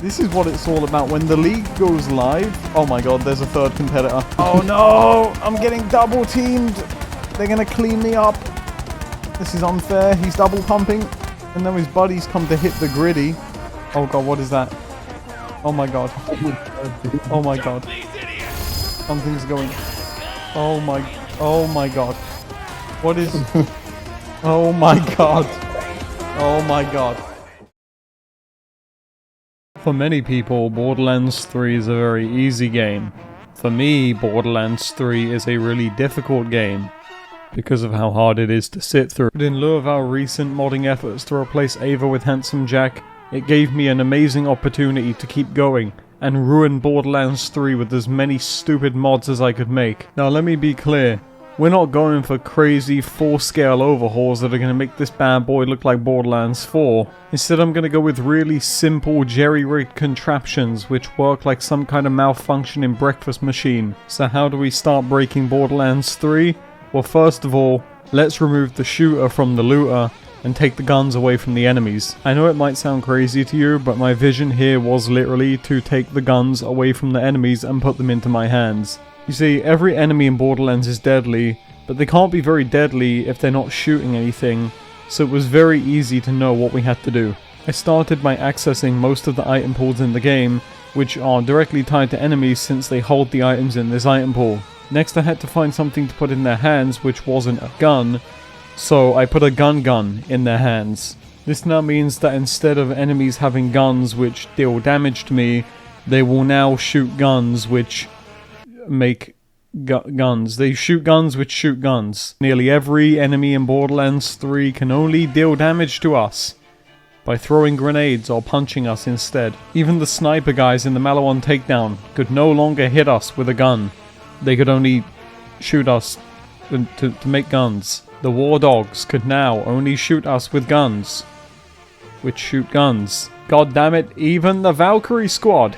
This is what it's all about. When the league goes live... Oh my god, there's a third competitor. Oh no! I'm getting double teamed! They're gonna clean me up. This is unfair. He's double pumping. And then his buddies come to hit the griddy. Oh god, what is that? Oh my god. Oh my god. Something's going... Oh my god. What is... Oh my god. Oh my god. For many people, Borderlands 3 is a very easy game. For me, Borderlands 3 is a really difficult game because of how hard it is to sit through. But in lieu of our recent modding efforts to replace Ava with Handsome Jack, it gave me an amazing opportunity to keep going and ruin Borderlands 3 with as many stupid mods as I could make. Now let me be clear. We're not going for crazy full-scale overhauls that are going to make this bad boy look like Borderlands 4. Instead, I'm going to go with really simple jerry-rigged contraptions which work like some kind of malfunctioning breakfast machine. So how do we start breaking Borderlands 3? Well, first of all, let's remove the shooter from the looter and take the guns away from the enemies. I know it might sound crazy to you, but my vision here was literally to take the guns away from the enemies and put them into my hands. You see, every enemy in Borderlands is deadly, but they can't be very deadly if they're not shooting anything, so it was very easy to know what we had to do. I started by accessing most of the item pools in the game, which are directly tied to enemies since they hold the items in this item pool. Next I had to find something to put in their hands which wasn't a gun, so I put a gun in their hands. This now means that instead of enemies having guns which deal damage to me, they will now shoot guns which make guns. They shoot guns which shoot guns. Nearly every enemy in Borderlands 3 can only deal damage to us by throwing grenades or punching us instead. Even the sniper guys in the Malawan takedown could no longer hit us with a gun. They could only shoot us to make guns. The war dogs could now only shoot us with guns which shoot guns. God damn it, even the Valkyrie squad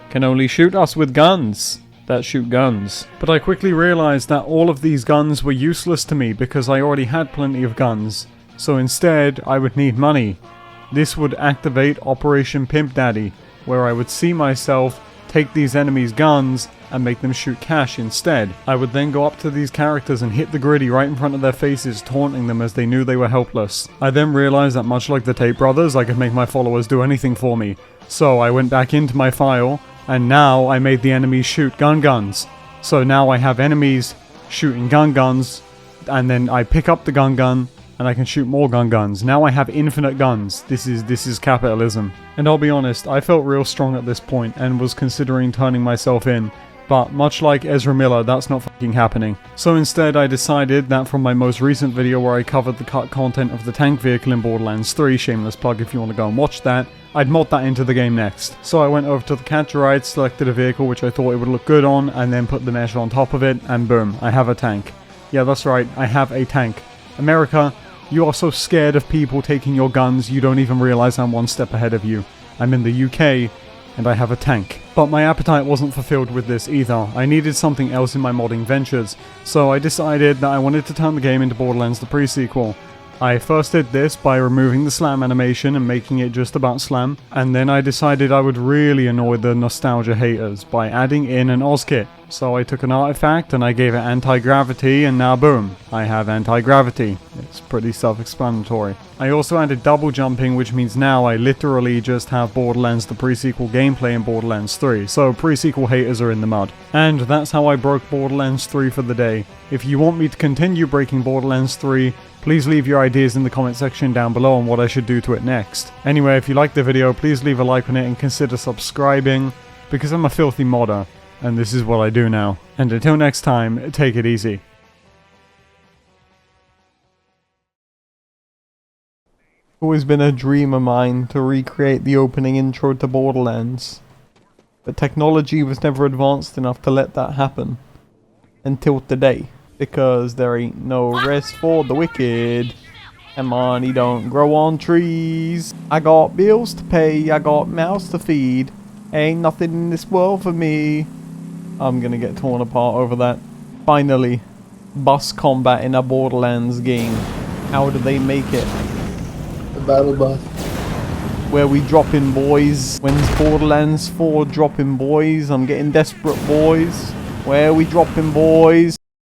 can only shoot us with guns that shoot guns. But I quickly realized that all of these guns were useless to me because I already had plenty of guns. So instead, I would need money. This would activate Operation Pimp Daddy, where I would see myself take these enemies' guns and make them shoot cash instead. I would then go up to these characters and hit the griddy right in front of their faces, taunting them as they knew they were helpless. I then realized that much like the Tate brothers, I could make my followers do anything for me. So I went back into my file, and now I made the enemies shoot guns. So now I have enemies shooting guns, and then I pick up the gun, and I can shoot more guns. Now I have infinite guns. This is capitalism. And I'll be honest, I felt real strong at this point, and was considering turning myself in. But much like Ezra Miller, that's not fucking happening. So instead I decided that from my most recent video where I covered the cut content of the tank vehicle in Borderlands 3, shameless plug if you want to go and watch that, I'd mod that into the game next. So I went over to the capture ride, selected a vehicle which I thought it would look good on, and then put the mesh on top of it, and boom, I have a tank. Yeah, that's right, I have a tank. America, you are so scared of people taking your guns, you don't even realize I'm one step ahead of you. I'm in the UK, and I have a tank. But my appetite wasn't fulfilled with this either. I needed something else in my modding ventures, so I decided that I wanted to turn the game into Borderlands the pre-sequel. I first did this by removing the slam animation and making it just about slam, and then I decided I would really annoy the nostalgia haters by adding in an Oz kit. So I took an artifact and I gave it anti-gravity, and now boom, I have anti-gravity. It's pretty self-explanatory. I also added double jumping, which means now I literally just have Borderlands the pre-sequel gameplay in Borderlands 3, so pre-sequel haters are in the mud. And that's how I broke Borderlands 3 for the day. If you want me to continue breaking Borderlands 3, please leave your ideas in the comment section down below on what I should do to it next. Anyway, if you liked the video, please leave a like on it and consider subscribing, because I'm a filthy modder, and this is what I do now. And until next time, take it easy. It's always been a dream of mine to recreate the opening intro to Borderlands, but technology was never advanced enough to let that happen. Until today. Because there ain't no rest for the wicked, and money don't grow on trees. I got bills to pay, I got mouths to feed, ain't nothing in this world for me. I'm gonna get torn apart over that. Finally, bus combat in a Borderlands game. How do they make it? The battle bus. Where we dropping, boys? When's Borderlands 4 dropping, boys? I'm getting desperate, boys. Where we dropping, boys?